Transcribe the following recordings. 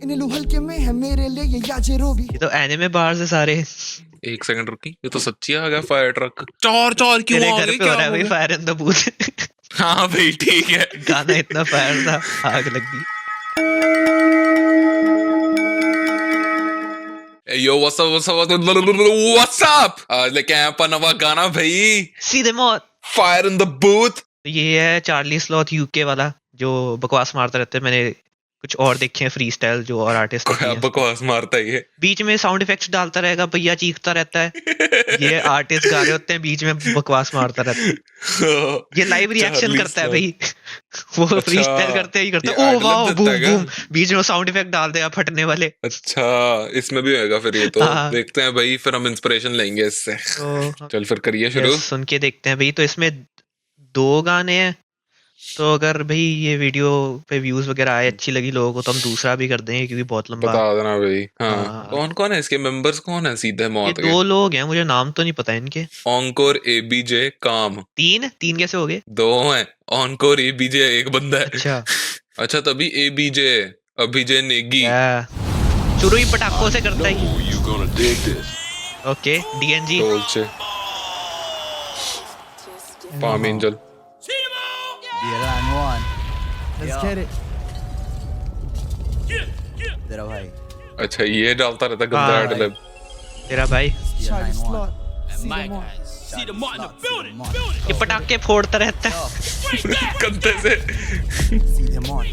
इन लू हल्के में है मेरे लिए ये याजेरोबी। ये तो एनिमे बाहर से सारे। एक सेकंड रुकी, ये तो सच्ची आ गया फायर ट्रक। चार चार क्यों तेरे आ घर गए, पे हो क्या रहा है हो भाई गया? Fire in the booth. हाँ भाई ठीक है। गाना इतना फायर था, आग लग गई। यो व्हाट्स अप, आज लेके आया अपन नवा गाना भाई, सीधे मौत। Fire in the booth. तो ये है चार्ली स्लॉथ यूके वाला जो बकवास मारता रहता है। मैंने कुछ और देखे हैं फ्री स्टाइल जो और आर्टिस्ट ने किए क्या हैं। बकवास मारता है ये। बीच में साउंड इफेक्ट्स डालता रहेगा, भैया चीखता रहता है। ये आर्टिस्ट गा रहे होते हैं, बीच में बकवास मारता रहता है। ये लाइव रिएक्शन चार्ली करता है स्लॉथ। भाई। वो फ्री अच्छा, स्टाइल करते ही करता ये है। ओ ad-lib वाओ, देता बूम है क्या? बूम, बीच में साउंड इफेक्ट डाल देगा फटने वाले। अच्छा, इसमें भी होएगा फिर ये तो। हाँ। देखते हैं भाई, फिर हम इंस्पिरेशन लेंगे इससे। तो चल फिर करिए शुरू। यस, सुन के देखते हैं भाई। तो इसमें 2 गाने हैं, तो अगर भाई ये वीडियो पे व्यूज वगैरह आए, अच्छी लगी लोगों को, तो हम दूसरा भी कर देंगे क्योंकि बहुत लंबा। बता देना भाई। हाँ, हाँ। कौन कौन है इसके मेंबर्स, कौन है सीधे ये मौत के? 2 लोग हैं, मुझे नाम तो नहीं पता इनके। ऑनकोर एबीजे काम। 3 कैसे हो गए? 2 हैं, ऑनकोर एबीजे एक बंदा है। अच्छा। अच्छा तभी एबीजे, अभिजय नेगी। क्या शुरू ही पटाखों से करता है। Oh, you gonna dig this. Okay, D N G. Dolce, Palm Angel. Yeah, line one. Let's get it. तेरा भाई अच्छा ये डालता रहता गंदा हाँ। एडलिब। तेरा भाई Charlie Slot. See the mark in the building. ये पटाखे फोड़ता रहता है। कंधे से सीधे मौत।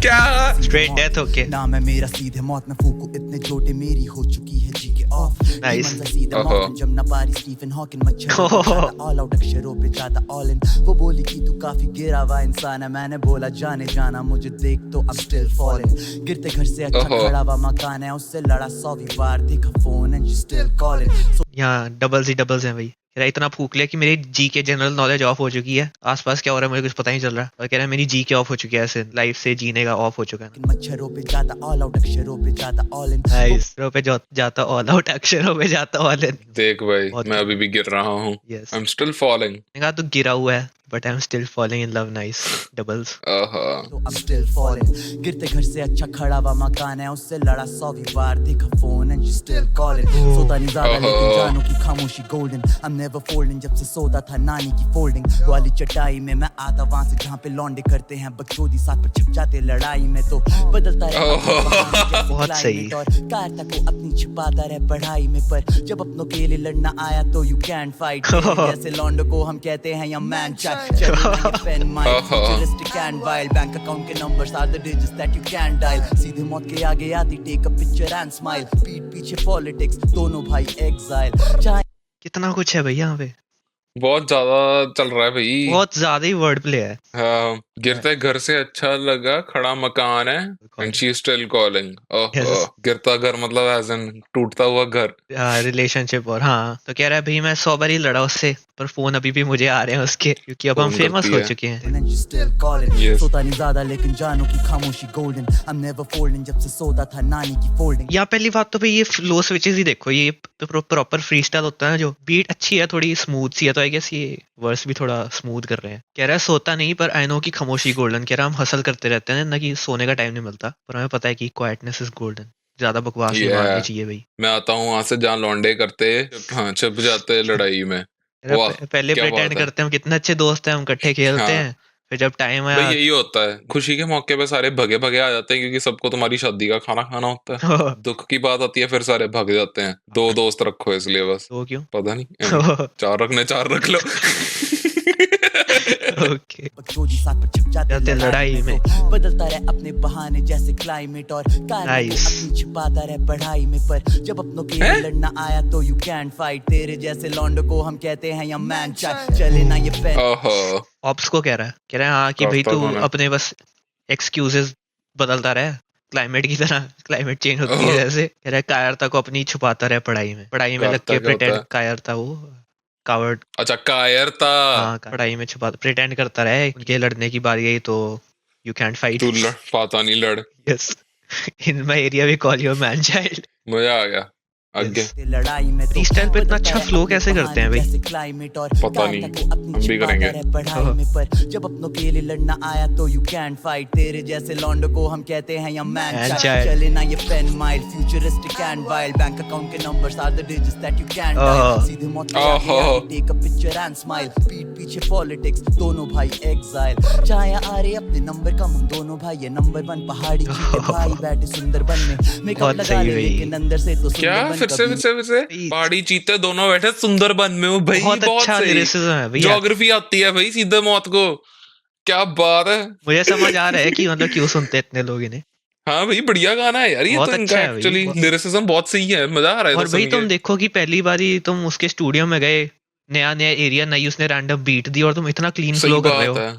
क्या? स्ट्रेट डेथ होके। नाम है मेरा सीधे मौत, मैं फूकू इतने चोटे मेरी हो चुकी है जी के ऑफ। Nice. सीधे ओहो। मौत जब ना पारी स्टीफन हॉकिंग मच्छर ऑल आउट अक्षरों पे जाता ऑल इन। वो बोली कि तू काफी गिरा हुआ इंसान है, मैंने बोला जाने जाना मुझे देख तो I'm still falling। गिरते घर से अच्छा ओहो। खड़ा हुआ मकान है, उससे लड़ा 100 बार, देखा phone and she still calling। यहाँ डबल्स ही डबल्स हैं भाई। कह रहा है इतना फूक लिया कि मेरी जी के जनरल नॉलेज ऑफ हो चुकी है, आसपास क्या हो रहा है मुझे कुछ पता नहीं चल रहा। और कह रहा है मेरी जी के ऑफ हो चुकी है, ऐसे लाइफ से जीने का ऑफ हो चुका है। मच्छरों पे जाता ऑल आउट अक्षरों पे जाता ऑल इन। अक्षरों पे जाता ऑल आउट, अक्षरों पे जाता ऑल इन। देख भाई बहुत मैं अभी भी गिर रहा हूँ। Yes. I am still falling. मैंने कहा तू गिरा हुआ है, but I am still following in love. Nice doubles. तो I'm still falling। गिरते घर से अच्छा खड़ा हुआ मकान है, उससे लड़ा 100 बार, देखा phone and she still calling। सोता नहीं ज्यादा लेकिन जानू की खामोशी golden। I'm never folding, जब से सोता था नानी की फोल्डिंग वाली चटाई में मैं आता वहां से जहाँ पे लौंडे करते हैं बकचोदी, साथ पर छिप जाते लड़ाई में, तो बदलता रहे बहुत सही। और कारता को अपनी छिपाता रहे पढ़ाई में, पर जब अपनों के लिए लड़ना आया तो you can't fight। जैसे लौंडो को हम कहते हैं या मैन चाट। Pen mind futuristic and wild, bank account के numbers are the digits that you can dial। सीधे मौत के आगे आती take a picture and smile, पीठ पीछे पॉलिटिक्स, दोनों भाई एग्जाइल। चाहे कितना कुछ है भाई यहाँ पे, बहुत ज्यादा चल रहा है भाई। बहुत ज्यादा ही वर्ड प्ले है। हाँ, गिरते घर से अच्छा लगा खड़ा मकान है and she still calling. Yes. गिरता घर मतलब एज इन टूटता हुआ घर। रिलेशनशिप। और हाँ, तो कह रहा है भाई मैं 100 बार ही लड़ा उससे, पर फोन अभी भी मुझे आ रहे हैं उसके, क्योंकि अब हम फोन फेमस करती हो है। चुके हैं। and she still calling। Yes. सोता नहीं ज्यादा लेकिन जानू की खामोशी golden। I'm never folding, जब से सोता था नानी की फोल्डिंग। यहाँ पहली बात तो भाई ये लो स्विचेस ही देखो, ये प्रॉपर फ्री स्टाइल होता है ना, जो बीट अच्छी है, थोड़ी स्मूथ सी है, तो आई गेस ये वर्स भी थोड़ा स्मूथ कर रहे हैं। कह रहा है सोता नहीं पर आई नो की खामोशी गोल्डन। कह रहा है हम हसल करते रहते हैं ना, कि सोने का टाइम नहीं मिलता, पर हमें पता है कि क्वाइटनेस इज गोल्डन। ज्यादा बकवास नहीं Yeah. मारनी चाहिए भाई। मैं आता हूँ वहां से जहाँ लौंडे करते हाँ छिप जाते लड़ाई में। कह रहा है, वाह, पहले क्या प्रिटेंड बात है। करते हैं हम कितने अच्छे दोस्त हैं, हम इकट्ठे खेलते हाँ। हैं, फिर जब टाइम भाई आया यही होता है, खुशी के मौके पे सारे भगे भगे आ जाते हैं क्योंकि सबको तुम्हारी शादी का खाना खाना होता है। दुख की बात आती है फिर सारे भग जाते हैं। 2 दोस्त रखो इसलिए बस। तो क्यों? पता नहीं 4 रखने 4 रख लो। ओके। बकचोदी साथ पर छिप जाते जाते लड़ाई में। तो बदलता रहे अपने बहाने जैसे क्लाइमेट, और कारता को Nice. अपनी छिपाता रहे पढ़ाई में, पर जब अपनों के लिए लड़ना आया तो you can't fight। तेरे जैसे लौंडो को हम कहते हैं या मैन चाट। चले ना ये पेन। ओहो, ऑप्स को कह रहा है हाँ कि भाई करता तू कौन है? अपने बस एक्सक्यूजेस बदलता रहे, क्लाइमेट की तरह। क्लाइमेट चेंज होती है जैसे। कह रहा है कायरता को अपनी छुपाता रहे पढ़ाई में लग कायरता के क्या प्रिटेंड। होता है? कायरता वो कावर्ड। अच्छा कायरता। हाँ, पढ़ाई में छुपा प्रिटेंड करता रहे, उनके लड़ने की बारी आई तो यू कैंट फाइट। तू लड़ पाता नहीं लड़। Yes, in my area we call you man child. मजा आ गया। आगे लड़ाई में तो फ्रीस्टाइल पे इतना अच्छा फ्लो कैसे करते हैं भाई? क्लाइमेट और पता नहीं, हम भी करेंगे। पढ़ाई में पर जब अपनों के लिए लड़ना आया तो यू कैन फाइट। तेरे जैसे लौंडो को हम कहते हैं या मैन चाइल्ड। चले ना ये pen mile futuristic and wild. Bank account के numbers are the digits that you can dial. सीधे मौत पे आगे take a picture and smile. पीठ पीछे पॉलिटिक्स दोनों भाई एग्जाइल। चाहे आ रहे अपने नंबर कम हम दोनों भाई ये नंबर 1 पहाड़ी चीते भाई बैठे सुंदरबन में। मेकअप लगा ले लेकिन अंदर से तो क्या फिर से पहाड़ी चीते दोनों बैठे सुंदरबन में। वो भाई बहुत अच्छा सही लिरिसिज्म है भैया। ज्योग्राफी आती है भाई सीधे मौत को। क्या बात है। मुझे समझ आ रहा है कि मतलब क्यों सुनते हैं इतने लोग इन्हें। हाँ भाई बढ़िया गाना है यार ये बहुत तो अच्छा इनका है भाई, एक्चुअली बहुत- लिरिसिज्म बहुत सही है। मजा आ रहा है और तो भाई सुन तुम के। देखो कि पहली बारी तुम उसके स्टूडियो में गए, नया नया एरिया, नई उसने रैंडम बीट दी और तुम इतना क्लीन सही फ्लो कर रहे हो। बात है,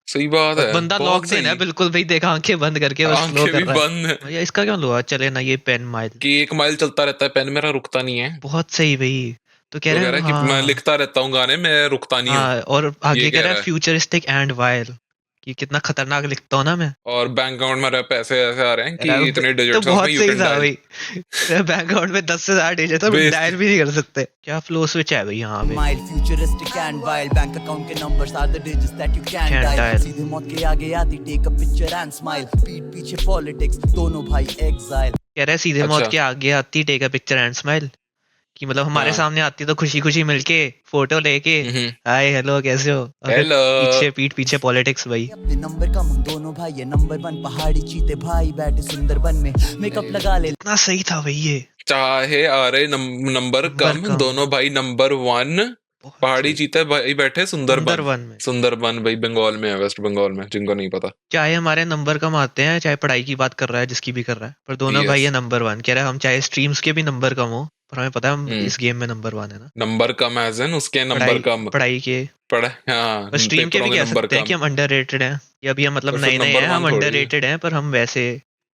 सही बात और है। बंदा बहुत लॉक्ड इन है सही। बिल्कुल भाई, देखा आंखें बंद करके बस फ्लो आंखें कर भी रहा है। बंद है भैया इसका क्यों लो चले ना ये पेन माइल। कि 1 माइल चलता रहता है पेन मेरा रुकता नहीं है। बहुत सही भाई। तो कह वो रहे कह हैं रहा है कि मैं हाँ लिखता रहता हूँ गाने मैं रुकता नहीं हूँ। हाँ, और आगे ये कह कह रहा रहा है है। फ्यूचरिस्टिक एंड वायर, कि कितना खतरनाक लिखता हूँ ना मैं। और बैंक अकाउंट में पैसे ऐसे आ रहे हैं कह रहा कि है, इतने तो डिजिट्स बहुत में यू सही कैन था डायल। भाई। बैंक अकाउंट में 10 से ज्यादा डिजिट तो बेइज्जती। डायल भी नहीं कर सकते। क्या फ्लो स्विच है भाई यहाँ पे। Mile futuristic and wild. Bank account के numbers are the digits that you can Can't dial. dial. सीधे मौत के आगे आती take a picture and smile. पीठ पीछे पॉलिटिक्स दोनों भाई एग्जाइल। कह रहा है सीधे मौत अच्छा। के आगे आती take a picture and smile, कि मतलब हमारे हाँ। सामने आती तो खुशी खुशी मिलके फोटो लेके हम्म। हाय हेलो कैसे हो, और फिर हेलो। पीछे पीठ पीछे पॉलिटिक्स भाई। अपने नंबर कम हम दोनों भाई ये नंबर 1 पहाड़ी चीते भाई बैठे सुंदरबन में। मेकअप लगा ले इतना सही था भाई ये। चाहे आ रहे नंबर नंबर कम कम। दोनों भाई नंबर 1 बहुत पहाड़ी सही। चीते भाई बैठे सुंदरबन। सुंदरबन में। सुंदरबन भाई बंगाल में है, वेस्ट बंगाल में, जिनको नहीं पता। चाहे हमारे नंबर कम आते हैं, चाहे पढ़ाई की बात कर रहा है जिसकी भी कर रहा है, पर दोनों भाई Yes. ये नंबर 1 कह रहा है। हम चाहे स्ट्रीम्स के भी नंबर कम हो, पर हमें पता है हम इस गेम में नंबर 1 है ना। नंबर कम एज एन उसके नंबर पढ़ाई कम पढ़ाई के पढ़े। हाँ पर स्ट्रीम के पेपरों भी के कह नंबर सकते हैं कम। कि हम अंडररेटेड हैं, या अभी हम मतलब पर फिर नए नए number हैं, हम one थोड़ी है। अंडररेटेड हैं, पर हम वैसे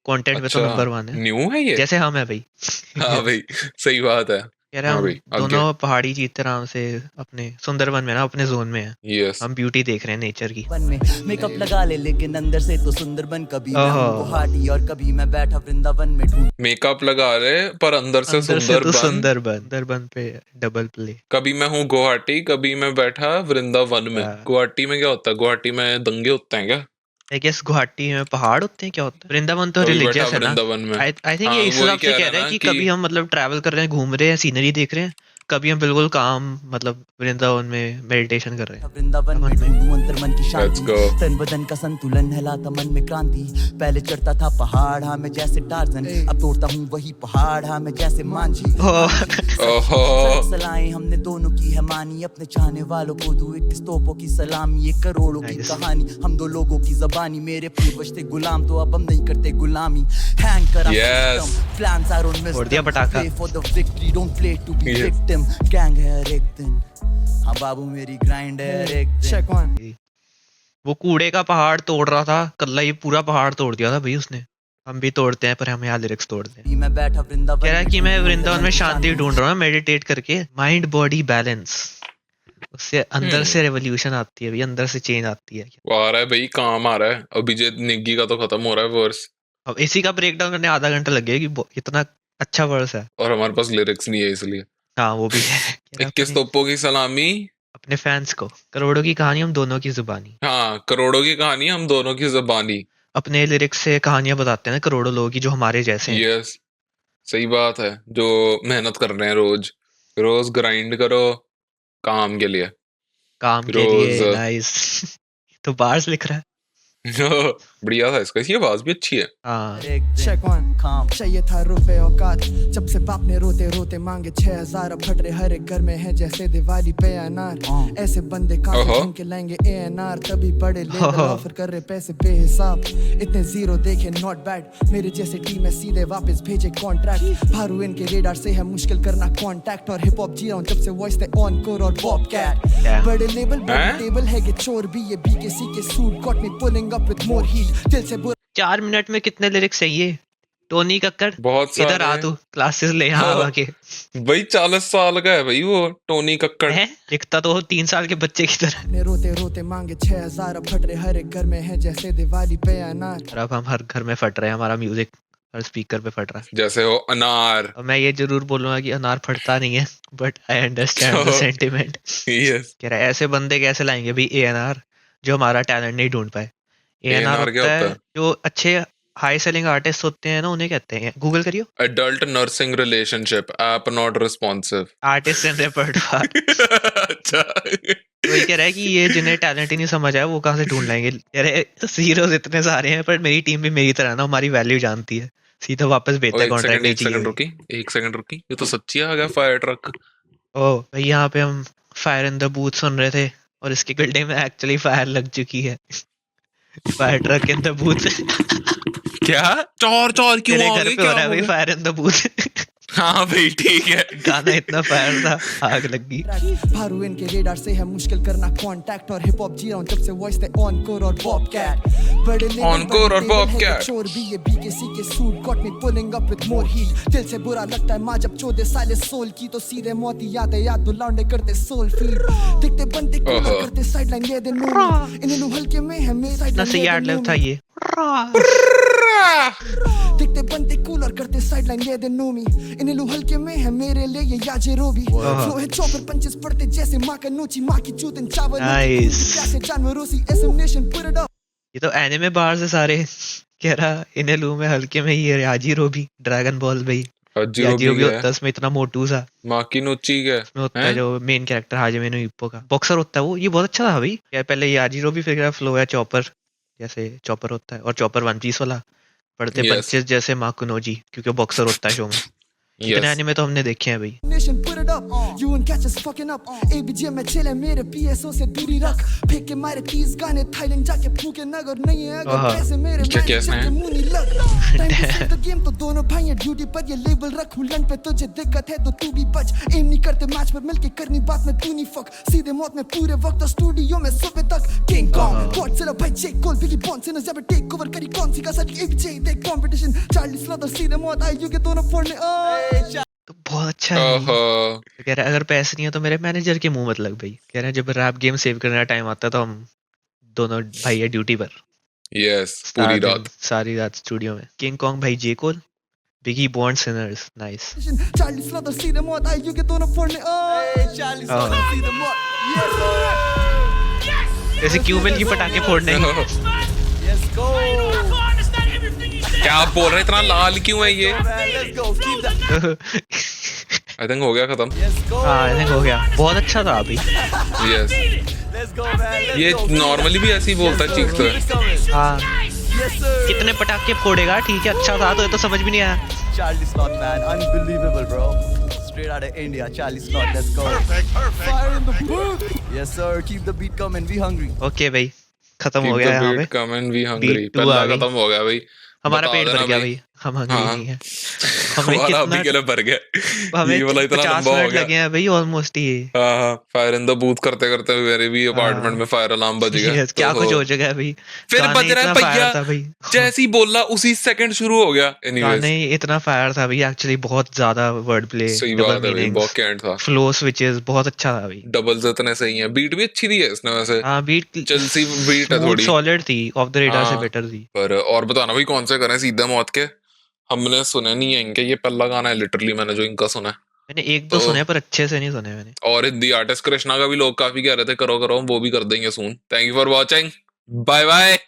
कंटेंट में तो अच्छा नंबर 1 है न्यू है ये। जैसे हम है भाई। हाँ भाई सही बात है। कह रहे हैं हाँ हम भाई आगे। दोनों पहाड़ी जीत आराम से अपने सुंदरबन में ना, अपने जोन में है। यस हम ब्यूटी देख रहे हैं नेचर की। बन में मेकअप लगा ले लेकिन अंदर से तो सुंदरबन। कभी मैं हूँ ओहो। गुवाहाटी और कभी मैं बैठा वृंदावन में ढूंढ। मेकअप लगा रहे पर अंदर से अंदर से तो सुंदरबन। सुंदरबन पे डबल प्ले। कभी मैं हूँ गुवाहाटी कभी मैं बैठा वृंदावन में। हाँ। गुवाहाटी में क्या होता है? गुवाहाटी में दंगे होते हैं क्या? आई गेस गुवाहाटी में पहाड़ होते हैं, क्या होता है? वृंदावन तो कभी बैठा रिलीजियस है ना। वृंदावन में। आई थिंक हाँ ये इस वही हिसाब से कह कह रहे रहे हैं ना कि कि कभी हम मतलब ट्रैवल कर रहे हैं, घूम रहे हैं, सीनरी देख रहे हैं, कभी हम बिल्कुल काम मतलब वृंदावन में मेडिटेशन कर रहे हैं। वृंदावन में ढूंढूं अंतर मन की Let's शांति। go. तन बदन का संतुलन है लाता मन में क्रांति। पहले चढ़ता था पहाड़ हाँ मैं जैसे टार्जन। अब तोड़ता हूँ वही पहाड़ हाँ मैं जैसे मांझी। ओहो सलाएं हमने दोनों की है मानी। अपने चाहने वालों को दूं 21 तोपों की सलामी। 1 करोड़ों की Nice. कहानी हम 2 लोगों की जबानी। मेरे पूर्वज थे गुलाम तो अब हम नहीं करते गुलामी। हैंग करा Yes. System plans are on miss. फोड़ दिया पटाखा। Play for the victory don't play to be Yes. Victim. Gang है हर एक दिन हाँ बाबू मेरी ग्राइंड है हर एक दिन। वो कूड़े का पहाड़ तोड़ रहा था, कल्ला ये पूरा पहाड़ तोड़ दिया था भाई उसने। हम भी तोड़ते हैं पर हम यहाँ लिरिक्स तोड़ते हैं। मैं बैठा वृंदावन कह रहा है कि मैं ढूंढूं वृंदावन में अंतर मन की शांति ढूंढ रहा हूँ मेडिटेट करके, माइंड बॉडी बैलेंस। उससे अंदर से रेवोल्यूशन आती है भाई, अंदर से चेंज आती है। वो आ रहा है भाई काम आ रहा है। अभिजीत नेगी का तो खत्म हो रहा है वर्स अब इसी का ब्रेक डाउन करने आधा घंटा लग गया कि इतना अच्छा वर्स है। और हमारे पास लिरिक्स नहीं है इसलिए। हाँ वो भी है। कह रहा 21 तोपों की सलामी। अपने फैंस को करोड़ों की कहानी हम दोनों की जुबानी। हाँ करोड़ों की कहानी हम दोनों की जबानी। अपने लिरिक्स से कहानियां बताते हैं ना करोड़ों लोगों की जो हमारे जैसे हैं। यस सही बात है। जो मेहनत कर रहे हैं रोज रोज ग्राइंड करो काम के लिए। काम के लिए रोज नाइस। तो बार्स लिख रहा है। बढ़िया था इसका। इसकी आवाज भी अच्छी है। हाँ Check one. काम चाहिए था रुपए औकात जब से बाप ने रोते रोते मांगे 6000। अब फट रहे हर एक घर में है जैसे दिवाली पे अनार। ऐसे बंदे कहाँ ओहो। से ढूंढ के लाएंगे ANR। तभी बड़े लेवल ऑफर कर रहे पैसे बेहिसाब। इतने जीरो देखे नॉट बैड। मेरे जैसे टीम है सीधे वापस भेजे कॉन्ट्रैक्ट। भारू इनके रेडार से है मुश्किल करना कांटेक्ट। और हिप हॉप जी रहा हूँ जब से वॉइस थे ऑनकोर और बॉबकैट। Yeah. बड़े लेवल बड़े हैं? टेबल है ये चोर भी ये BKC के suit got me pulling up with more heat. दिल से 4 मिनट में कितने लिरिक्स चाहिए? टोनी कक्कड़ बहुत इधर आ सारे। तू क्लासेस ले यहाँ हाँ। आके। भाई 40 साल का है भाई वो टोनी कक्कड़। है दिखता तो 3 साल के बच्चे की तरह। ने रोते रोते मांगे 6000। अब फट रहे हर एक घर में है जैसे दिवाली पे अनार। और अब हम हर घर में फट रहे हैं, हमारा म्यूजिक हर स्पीकर पे फट रहा है। जैसे हो अनार। और मैं ये जरूर बोलूंगा कि अनार फटता नहीं है, but I understand the sentiment. Yes. कह रहा है ऐसे बंदे कैसे लाएंगे भाई ANR जो हमारा टैलेंट नहीं ढूंढ पाए। ANR ANR क्या होता होता है है? जो अच्छे हाई सेलिंग आर्टिस्ट होते हैं ना, उन्हें कहते हैं, गूगल करियो, adult nursing relationship app not responsive. Artist in repertoire. अच्छा। वही कह रहा है कि ये जिन्हें टैलेंट ही नहीं समझ आया वो कहाँ से ढूंढ लाएंगे। कह रहे हीरोज इतने सारे हैं, पर मेरी टीम भी मेरी तरह ना हमारी वैल्यू जानती है, सीधा वापस ओ भेजता है एक कॉन्ट्रैक्ट सेकंड नहीं एक चाहिए सेकंड भाई। रुकी, एक सेकंड रुकी, ये तो सच्ची आ गया फायर ट्रक। ओ भाई यहाँ पे हम फायर इन द बूथ सुन रहे थे और इसके गड्ढे में एक्चुअली फायर लग चुकी है। Fire truck in the booth. क्या चौर चौर क्यों तेरे आ घर गई, पे क्या हो रहा है हो भाई गया? Fire in the booth. हाँ भाई ठीक है। गाना इतना फायर था, आग लग गई। भारू इनके रेडार से है मुश्किल करना कांटेक्ट और हिप हॉप जी रहा हूं जब से वॉइस थे ऑनकोर और बॉबकैट बड़े लेवल Encore और Bobcat। चोर भी ये BKC के suit got me pulling up with more heat दिल से बुरा लगता है मां जब चोदे साले सोल की तो सीधे मौती याद है याद बुलांडे करते सोल फीड दिखते बनते कूलर करते साइडलाइन ये दे नो इन्हें नु हल्के में है मेरे इतना सही साइडलाइन एड लिब था ये। दिखते बनते कूलर करते साइडलाइन ये दे नो मी इन्हें नु हल्के में है मेरे लिए ये याजे रोबी फ्लो है चॉपर पंचेस पड़ते जैसे मां का नोची मां की चूतन चावल Nice। जैसे जानवरों सी एसएमनेशन पुट इट अप ये तो एनिमे बाहर से सारे कह रहा इन्हें लू में हल्के में ही याजीरो भी, ड्रैगन बॉल भाई अजीरो याजीरो भी भी है, होता है उसमें, इतना मोटू सा माँ की नोची के उसमें होता है हैं? जो मेन कैरेक्टर हाजिमे नो इप्पो का बॉक्सर होता है वो। ये बहुत अच्छा था भाई यार। पहले याजीरो भी, फिर फ्लो है चॉपर, जैसे चॉपर होता है, और चॉपर वन पीस वाला पढ़ते Yes। पंचेस जैसे माकुनोजी, क्योंकि बॉक्सर होता है शो में। इतने Yes। एनिमे तो हमने देखे हैं भाई। Nation put it up you won't catch us fucking up ABJ में चले मेरे PSO से दूरी रख फेंक के मारे 30 गाने थाईलैंड जाके फूके नगर नहीं है अगर पैसे मेरे क्या कैसे मैनेजर हैं? के मुंह नहीं लग time to save the game तो दोनों भाई हैं ड्यूटी पर ये लेवल रख हुलन पे तुझे दिक्कत है तो तू भी बच एम नहीं करते मैच पर मिलके करनी बात में तू नहीं फक सीधे मौत में पूरे वक्त स्टूडियो में सुबह तक किंग कॉन्ग गॉडजिला भाई जेक कोल बिगी बॉन्स ने जब टेक ओवर करी कौन सी का साथ ABJ देख कंपटीशन चार्ली स्लॉटर सीधे मौत आई यू के दोनों फोड़ने ओए तो बहुत अच्छा है भाई। ओहो। तो कह रहा है अगर पैसे नहीं है तो मेरे मैनेजर के मुंह मत लग भाई। कह रहा है जब रैप गेम सेव करने का टाइम आता है तो हम दोनों भाई है ड्यूटी पर यस पूरी रात। सारी रात स्टूडियो में। किंग कॉन्ग भाई J Cole, Biggie Bond sinners, nice. Charlie Slaughter सीधे मौत आई यू के दोनों फोड़ने ओए चार्ली स्लॉटर सीधे मौत जैसे क्यूबिल की पटाखे फोड़ने यस गो क्या आप बोल रहे हैं, इतना लाल क्यों है ये? Let's go keep that I think हो गया खत्म। यस गो हाँ आई थिंक हो गया। बहुत अच्छा था अभी। यस लेट्स गो मैन ये नॉर्मली भी ऐसे ही बोलता है, चीखता है। हाँ यस सर कितने पटाखे फोड़ेगा, ठीक है अच्छा था तो ये तो समझ भी नहीं आया। Charlie Slot, man, unbelievable, bro. Straight out of India, Charlie Slot, let's go. Fire in the booth. Yes, sir. Keep the beat coming. We hungry. Okay भाई खत्म हो Keep गया the यहाँ पे। beat coming, we hungry। Beat two पहला आ गई। खत्म हो गया भाई। हमारा बता पेट देना भर गया भाई। भाई, हम हंगरी हाँ। नहीं है। हमें हमारा अभी कितना के लिए भर गया। हमें ये वाला इतना 50 लंबा हो मिनट गया। लगे हैं भाई ऑलमोस्ट ये। हाँ हाँ फायर इन द बूथ करते करते मेरे भी अपार्टमेंट हाँ। में फायर अलार्म बज गया। Yes, क्या कुछ हो चुका है भाई। फिर गाने बज रहा है इतना fire भैया, था भाई। जैसे ही बोला उसी सेकंड शुरू हो गया। एनीवेज गाने इतना फायर था भाई, एक्चुअली बहुत ज्यादा वर्ड प्ले, सही डबल बात है भाई, बहुत कैंट था। फ्लो स्विचेस बहुत अच्छा था भाई। डबल्स इतने सही हैं, बीट भी अच्छी दी है इसने वैसे। हाँ बीट चलसी बीट है थोड़ी, सॉलिड थी, ऑफ द रेडार से हाँ। बेटर थी। पर और बताना भाई कौन से करें सीधे मौत के? हमने सुने नहीं है इनके, ये पहला गाना है लिटरली मैंने जो इनका सुना है। मैंने एक दो तो- सुने पर अच्छे से नहीं सुने मैंने। और हिंदी आर्टिस्ट कृष्णा का भी लोग काफी कह रहे थे करो करो, वो भी कर देंगे soon. Thank you for watching, bye bye.